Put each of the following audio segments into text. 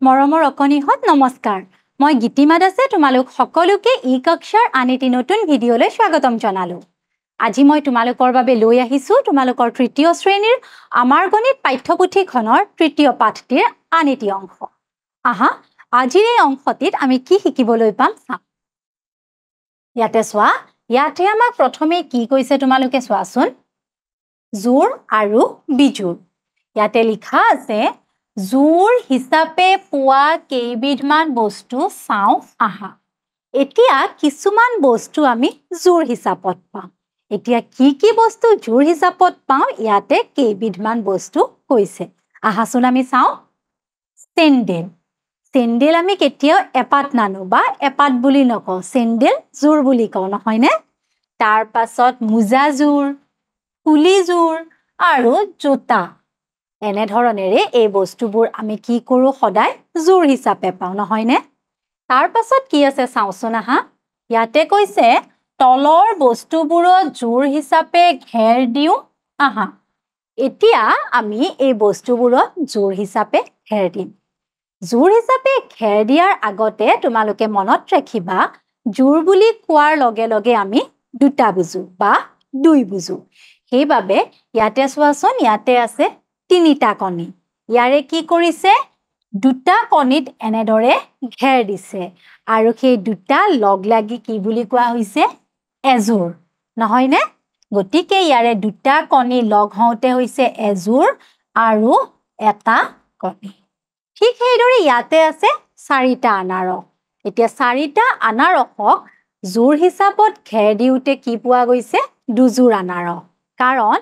মৰমৰ অকণিহঁত নমস্কাৰ মই গীতিমা দাসে তোমালোক সকলোকে ই কক্ষাৰ আন এটি নতুন ভিডিঅলৈ স্বাগতম জনালো আজি মই তোমালোকৰ বাবে লৈ আহিছো তোমালোকৰ তৃতীয় শ্ৰেণীৰ আমাৰ গণিত পাঠ্যপুথিখনৰ তৃতীয় পাঠটিৰ আন এটি অংশ আহা আজিৰ এই অংশটিত আমি কি শিকিবলৈ পাম চাম ইয়াতে চোৱা ইয়াতে আমাক প্ৰথমে কি কৈছে তোমালোকে চোৱাচোন জোৰ আৰু বিজোৰ ইয়াতে লিখা আছে জোৰ হিচাপে পোৱা কেইবিধমান বস্তু চাও আহা এতিয়া কিছুমান বস্তু আমি জোৰ হিচাপত পাম এতিয়া কি বস্তু জোৰ হিচাপত পাও ইয়াতে কেইবিধমান বস্তু কৈছে আহাচোন আমি চাও চেন্ডেল আমি কেতিয়াও এপাত নানো বা এপাত বুলি নকওঁ চেন্ডেল জোৰ বুলি কওঁ নহয় নে তাৰ পাছত মুজা জোৰ ফুলি জোৰ আৰু জোতা এনে ধৰণেৰে এই বস্তুবোৰ আমি কি কৰো সদায় জোৰ হিচাপে পাও নহয় নে তাৰ পাছত কি আছে চাওচোন আহা ইয়াতে কৈছে তলৰ বস্তুবোৰত জোৰ হিচাপে ঘেৰ দিও আহা এতিয়া আমি এই বস্তুবোৰত জোৰ হিচাপে ঘেৰ দিম জোৰ হিচাপে ঘেৰ দিয়াৰ আগতে তোমালোকে মনত ৰাখিবা জোৰ বুলি কোৱাৰ লগে লগে আমি দুটা বুজো বা দুই বুজো সেইবাবে ইয়াতে চোৱাচোন ইয়াতে আছে তিনিটা কণী ইয়াৰে কি কৰিছে দুটা কণীত এনেদৰে ঘেৰ দিছে আৰু সেই দুটা লগ লাগি কি বুলি কোৱা হৈছে এজোৰ নহয় নে গতিকে ইয়াৰে দুটা কণী লগ হওঁতে হৈছে এজোৰ আৰু এটা কণী ঠিক সেইদৰে ইয়াতে আছে চাৰিটা আনাৰস এতিয়া চাৰিটা আনাৰসক জোৰ হিচাপত ঘেৰ দিওঁতে কি পোৱা গৈছে দুজোৰ আনাৰস কাৰণ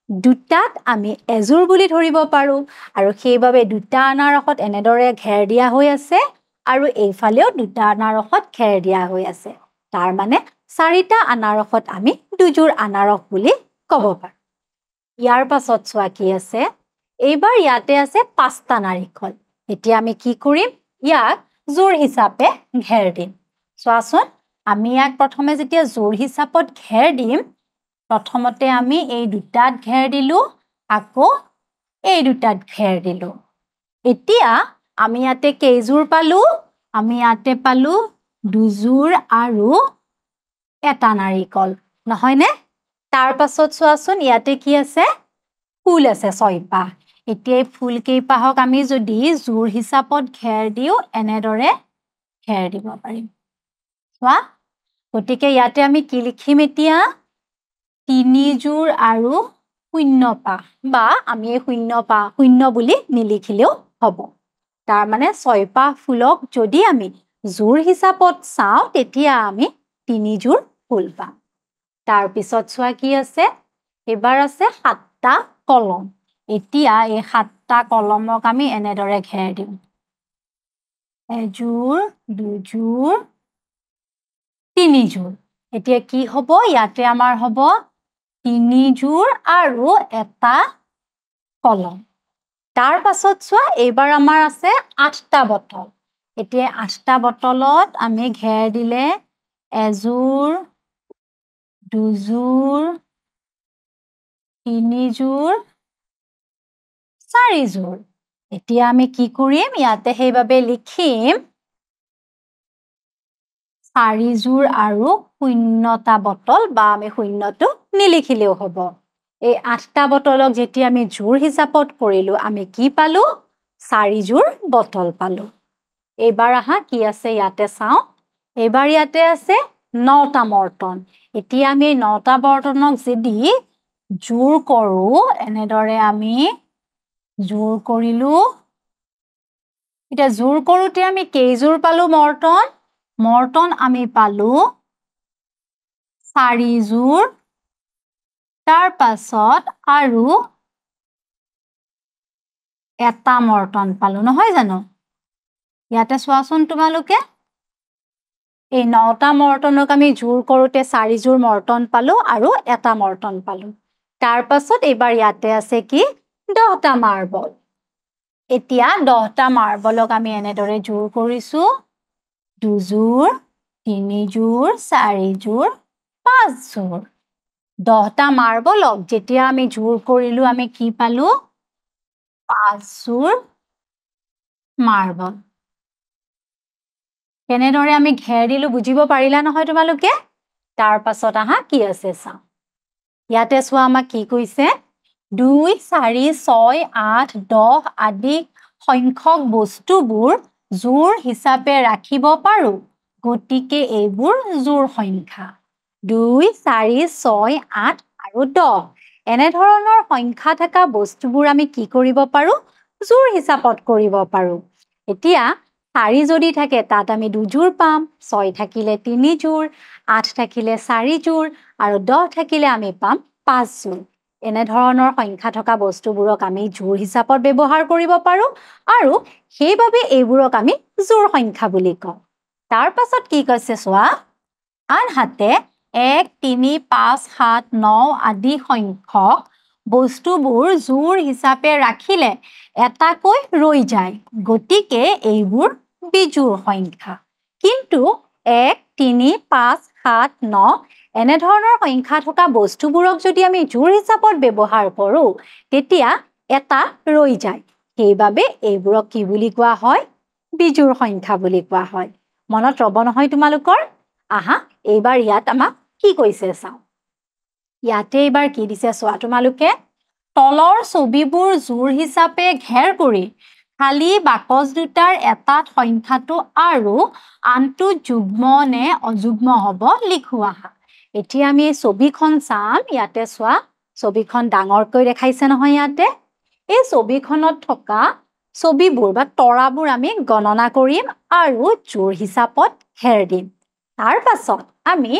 দুটাত আমি এজোৰ বুলি ধৰিব পাৰো আৰু সেইবাবে দুটা আনাৰসত এনেদৰে ঘেৰ দিয়া হৈ আছে আৰু এইফালেও দুটা আনাৰসত ঘেৰ দিয়া হৈ আছে তাৰ মানে চাৰিটা আনাৰসত আমি দুজোৰ আনাৰস বুলি ক'ব পাৰো ইয়াৰ পাছত চোৱা কি আছে এইবাৰ ইয়াতে আছে পাঁচটা নাৰিকল এতিয়া আমি কি কৰিম ইয়াক জোৰ হিচাপে ঘেৰ দিম চোৱাচোন আমি ইয়াক প্ৰথমে যেতিয়া জোৰ হিচাপত ঘেৰ দিম প্ৰথমতে আমি এই দুটাত ঘেৰ দিলো আকৌ এই দুটাত ঘেৰ দিলো এতিয়া আমি ইয়াতে কেইজোৰ পালো আমি ইয়াতে পালো দুজোৰ আৰু এটা নাৰিকল নহয় নে তাৰ পাছত চোৱাচোন ইয়াতে কি আছে ফুল আছে ছয়পাহ এতিয়া এই ফুল কেইপাহক আমি যদি জোৰ হিচাপত ঘেৰ দিও এনেদৰে ঘেৰ দিব পাৰিম চোৱা গতিকে ইয়াতে আমি কি লিখিম এতিয়া তিনিজোৰ আৰু শূন্য পাহ বা আমি এই শূন্য বুলি নিলিখিলেও হ'ব তাৰ মানে ছয়পাহ ফুলক যদি আমি জোৰ হিচাপত চাওঁ তেতিয়া আমি তিনিজোৰ ফুল পাম তাৰ পিছত চোৱা কি আছে এবাৰ আছে সাতটা কলম এতিয়া এই সাতটা কলমক আমি এনেদৰে ঘেৰ দিম এজোৰ দুজোৰ তিনিজোৰ এতিয়া কি হ'ব ইয়াতে আমাৰ হ'ব তিনিজোৰ আৰু এটা কলম তাৰ পাছত চোৱা এইবাৰ আমাৰ আছে আঠটা বটল এতিয়া আঠটা বটলত আমি ঘেৰ দিলে এজোৰ দুজোৰ তিনিজোৰ চাৰিজোৰ এতিয়া আমি কি কৰিম ইয়াতে সেইবাবে লিখিম চাৰিজোৰ আৰু শূন্যটা বটল বা আমি শূন্যটো নিলিখিলেও হ'ব এই আঠটা বটলক যেতিয়া আমি জোৰ হিচাপত কৰিলো আমি কি পালো চাৰিজোৰ বটল পালো এইবাৰ আহা কি আছে ইয়াতে চাওঁ এইবাৰ ইয়াতে আছে নটা মৰ্টন এতিয়া আমি এই নটা বৰ্তনক যদি জোৰ কৰো এনেদৰে আমি জোৰ কৰিলো এতিয়া জোৰ কৰোতে আমি কেইজোৰ পালো মৰ্টন আমি পালো চাৰিজোৰ তাৰ পাছত আৰু এটা মৰ্টন পালো নহয় জানো ইয়াতে চোৱাচোন তোমালোকে এই নটা মৰ্টনক আমি জোৰ কৰোতে চাৰিজোৰ মৰ্টন পালো আৰু এটা মৰ্টন পালো তাৰ পাছত এইবাৰ ইয়াতে আছে কি 10টা মাৰ্বল এতিয়া 10টা মাৰ্বলক আমি এনেদৰে জোৰ কৰিছো দুজোৰ তিনিজোৰ চাৰিজোৰ পাঁচজোৰ 10টা মাৰ্বলক যেতিয়া আমি জোৰ কৰিলো আমি কি পালো পাঁচজোৰ মাৰ্বল কেনেদৰে আমি ঘেৰ দিলো বুজিব পাৰিলা নহয় তোমালোকে তাৰ পাছত আহা কি আছে চাও ইয়াতে চোৱা আমাক কি কৈছে 2 4 6 8 10 আদি সংখ্যক বস্তুবোৰ জোৰ হিচাপে ৰাখিব পাৰো গতিকে এইবোৰ জোৰ সংখ্যা 2 4 6 8 আৰু 10 এনে ধৰণৰ সংখ্যা থকা বস্তুবোৰ আমি কি কৰিব পাৰো জোৰ হিচাপত কৰিব পাৰো এতিয়া 4 যদি থাকে তাত আমি 2 জোৰ পাম 6 থাকিলে 3 জোৰ 8 থাকিলে 4 জোৰ আৰু 10 থাকিলে আমি পাম 5 জোৰ এনে ধৰণৰ সংখ্যা থকা বস্তুবোৰক আমি জোৰ হিচাপত ব্যৱহাৰ কৰিব পাৰো আৰু সেইভাবে এইবোৰক আমি জোৰ সংখ্যা বুলি কওঁ তাৰ পাছত কি কৈছে চোৱা আনহাতে 1 3 5 7 9 আদি সংখ্যক বস্তুবোৰ জোৰ হিচাপে ৰাখিলে এটাকৈ ৰৈ যায় গতিকে এইবোৰ বিজোৰ সংখ্যা কিন্তু 1 3 5 7 9 এনে ধৰণৰ সংখ্যা থকা বস্তুবোৰক যদি আমি জোৰ হিচাপত ব্যৱহাৰ কৰো তেতিয়া এটা ৰৈ যায় সেইভাবে এইবোৰক কি বুলি কোৱা হয় বিজোৰ সংখ্যা বুলি কোৱা হয় মনত ৰব নহয় তোমালোকৰ আহা এইবাৰ ইয়াত আমাক কি কৈছে চাও ইয়াতে এইবাৰ কি দিছে চোৱা তোমালোকে তলৰ ছবিবোৰ জোৰ হিচাপে ঘেৰ কৰি খালি বাকচ দুটাৰ এটাত সংখ্যাটো আৰু আনটো যুগ্ম নে অযুগ্ম হ'ব লিখোৱা এতিয়া আমি এই ছবিখন চাম ইয়াতে চোৱা ছবিখন ডাঙৰকৈ দেখাইছে নহয় ইয়াতে এই ছবিখনত থকা ছবিবোৰ বা তৰাবোৰ আমি গণনা কৰিম আৰু জোৰ হিচাপত ঘেৰ দিম তাৰ পাছত আমি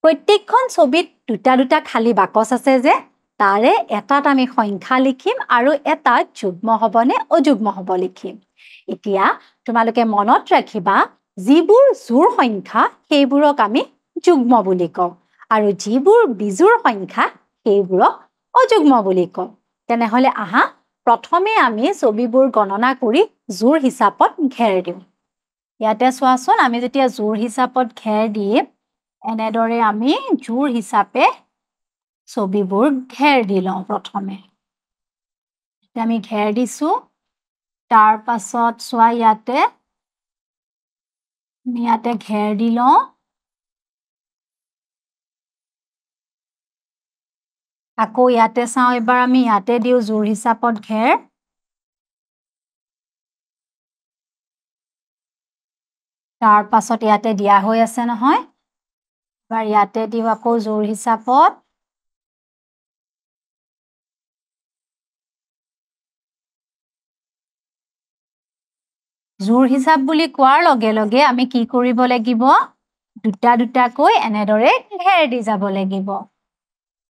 প্ৰত্যেকখন ছবিত দুটা দুটা খালি বাকচ আছে যে তাৰে এটাত আমি সংখ্যা লিখিম আৰু এটা যুগ্ম হ'ব নে অযুগ্ম হ'ব লিখিম এতিয়া তোমালোকে মনত ৰাখিবা যিবোৰ জোৰ সংখ্যা সেইবোৰক আমি যুগ্ম বুলি কওঁ আৰু যিবোৰ বিজোৰ সংখ্যা সেইবোৰক অযুগ্ম বুলি কওঁ তেনেহলে আহা প্ৰথমে আমি ছবিবোৰ গণনা কৰি জোৰ হিচাপত ঘেৰ দিওঁ ইয়াতে চোৱাচোন আমি যেতিয়া জোৰ হিচাপত ঘেৰ দিম এনেদৰে আমি জোৰ হিচাপে ছবিবোৰ ঘেৰ দি লওঁ প্ৰথমে আমি ঘেৰ দিছো তাৰ পাছত চোৱা ইয়াতে ঘেৰ দি লওঁ আকৌ ইয়াতে চাওঁ এবাৰ আমি ইয়াতে দিও জোৰ হিচাপত ঘেৰ তাৰ পাছত ইয়াতে দিয়া হৈ আছে নহয় এবাৰ ইয়াতে দিও আকৌ জোৰ হিচাপত জোৰ হিচাপ বুলি কোৱাৰ লগে লগে আমি কি কৰিব লাগিব দুটা দুটাকৈ এনেদৰে ঘেৰ দি যাব লাগিব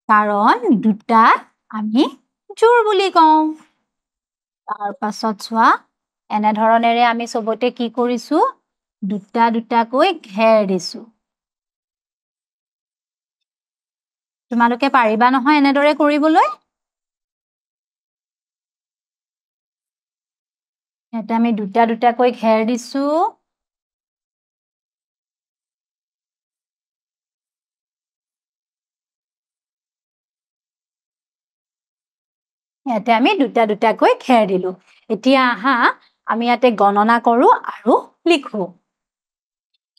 কাৰণ দুটা আমি জোৰ বুলি কওঁ তাৰ পাছত চোৱা এনে ধৰণেৰে আমি সবতে কি কৰিছো দুটা দুটাকৈ ঘেৰ দিছো তোমালোকে পাৰিবা নহয় এনেদৰে কৰিবলৈ এটা আমি দুটা দুটাকৈ ঘেৰ দিছো ইয়াতে আমি দুটা দুটাকৈ ঘেৰ দিলো এতিয়া আহা আমি ইয়াতে গণনা কৰো আৰু লিখো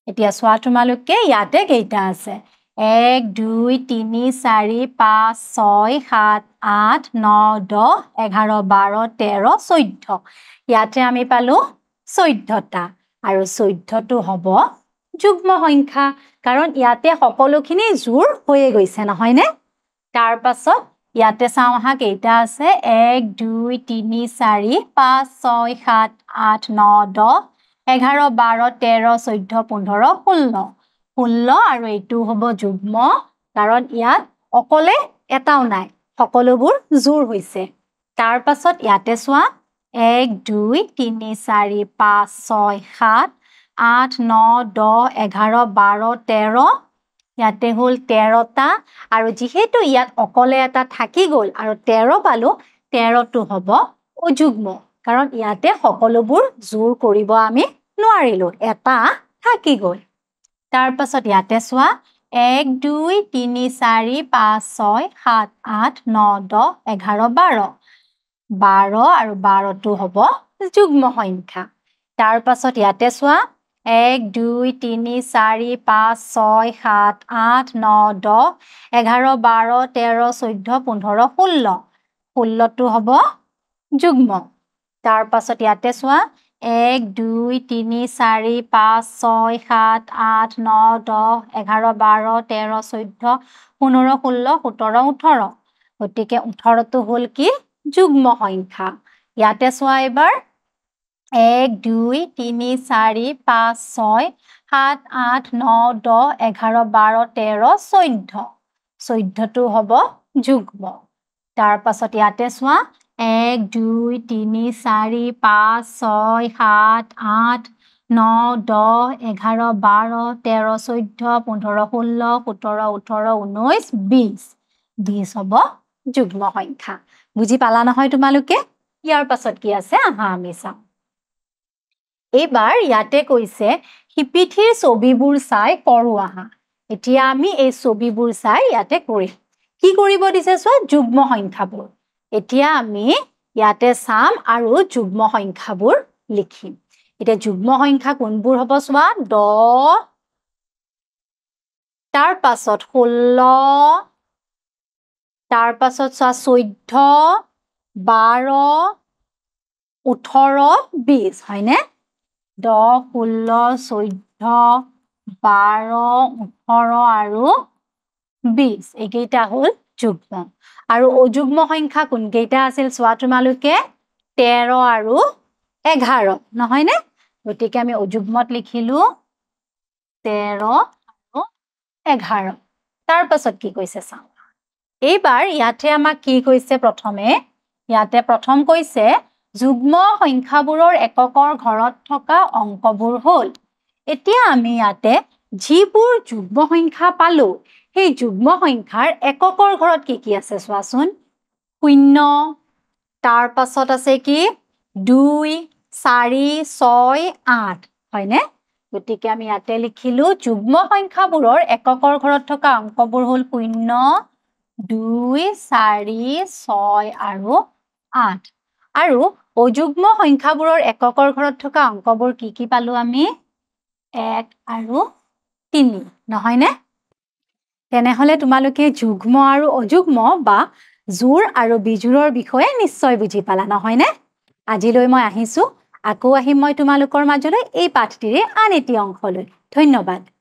এতিয়া চোৱা তোমালোকে ইয়াতে কেইটা আছে 1 2 3 4 5 6 7 8 9 10 11 12 13 14 ইয়াতে আমি পালো 14টা আৰু 14টো হ'ব যুগ্ম সংখ্যা কাৰণ ইয়াতে সকলোখিনি জোৰ হৈয়ে গৈছে নহয় নে তাৰ পাছত ইয়াতে চাওঁ আহা কেইটা আছে 1 2 3 4 5 6 7 8 9 10 11 12 13 14 15 16 16 আৰু এইটো হ'ব যুগ্ম কাৰণ ইয়াত অকলে এটাও নাই সকলোবোৰ জোৰ হৈছে তাৰ পাছত ইয়াতে চোৱা 1 2 3 4 5 6 7 8 9 10 11 12 13 ইয়াতে হল 13টা আৰু যেহেতু ইয়াত অকলে এটা থাকি গল আৰু 13 পালো 13টো হ'ব অযুগ্ম কাৰণ ইয়াতে সকলোবোৰ জোৰ কৰিব আমি নোৱাৰিলো এটা থাকি গল তাৰ পাছত ইয়াতে চোৱা 1 2 3 4 5 6 7 8 9 10 11 12 12 আৰু 12টো হ'ব যুগ্ম সংখ্যা তাৰ পাছত ইয়াতে চোৱা 1 2 3 4 5 6 7 8 9 10 11 12 13 14 15 16 16টো হ'ব যুগ্ম তাৰ পাছত ইয়াতে চোৱা 1 2 3 4 5 6 7 8 9 10 11 12 13 14 15 16 17 18 গতিকে 18টো হ'ল কি যুগ্ম সংখ্যা ইয়াতে চোৱা এবাৰ 1 2 3 4 5 6 7 8 9 10 11 12 13 14 14টো হ'ব যুগ্ম তাৰ পাছত ইয়াতে চোৱা 1 2 3 4 5 6 7 8 9 10 11 12 13 14 15 16 17 18 19 20 20 হ'ব যুগ্ম সংখ্যা বুজি পালা নহয় তোমালোকে ইয়াৰ পাছত কি আছে আহা আমি চাম এবাৰ ইয়াতে কৈছে হিপিথিৰ ছবিবোৰ চাই কৰো আহা এতিয়া আমি এই ছবিবোৰ চাই ইয়াতে কৰিম কি কৰিব দিছে চোৱা যুগ্ম সংখ্যাবোৰ এতিয়া আমি ইয়াতে চাম আৰু যুগ্ম সংখ্যাবোৰ লিখিম এতিয়া যুগ্ম সংখ্যা কোনবোৰ হ'ব চোৱা 10 তাৰ পাছত 16 তাৰ পাছত চোৱা 14 12 18 20 হয়নে 10 16 14 12 18 আৰু 20 এইকেইটা হ'ল যুগ্ম আৰু অযুগ্ম সংখ্যা কোনকেইটা আছিল চোৱা তোমালোকে 13 আৰু 11 নহয়নে গতিকে আমি অযুগ্মত লিখিলো 13 আৰু 11 তাৰ পাছত কি কৈছে চাওঁ এইবাৰ ইয়াতে আমাক কি কৈছে প্ৰথমে ইয়াতে প্ৰথম কৈছে যুগ্ম সংখ্যাবোৰৰ এককৰ ঘৰত থকা অংকবোৰ হ'ল এতিয়া আমি ইয়াতে যিবোৰ যুগ্ম সংখ্যা পালো সেই যুগ্ম সংখ্যাৰ এককৰ ঘৰত কি আছে চোৱাচোন 0 তাৰ পাছত আছে কি 2 4 6 8 হয়নে গতিকে আমি ইয়াতে লিখিলো যুগ্ম সংখ্যাবোৰৰ এককৰ ঘৰত থকা অংকবোৰ হ'ল 0 2 4 6 আৰু 8 আৰু অযুগ্ম সংখ্যাবোৰৰ এককৰ ঘৰত থকা অংকবোৰ কি পালো আমি 1 আৰু 3 নহয়নে তেনেহলে তোমালোকে যুগ্ম আৰু অযুগ্ম বা জোৰ আৰু বিজোৰৰ বিষয়ে নিশ্চয় বুজি পালা নহয়নে আজিলৈ মই আহিছো আকৌ আহিম মই তোমালোকৰ মাজলৈ এই পাঠটিৰে আন এটি অংশলৈ ধন্যবাদ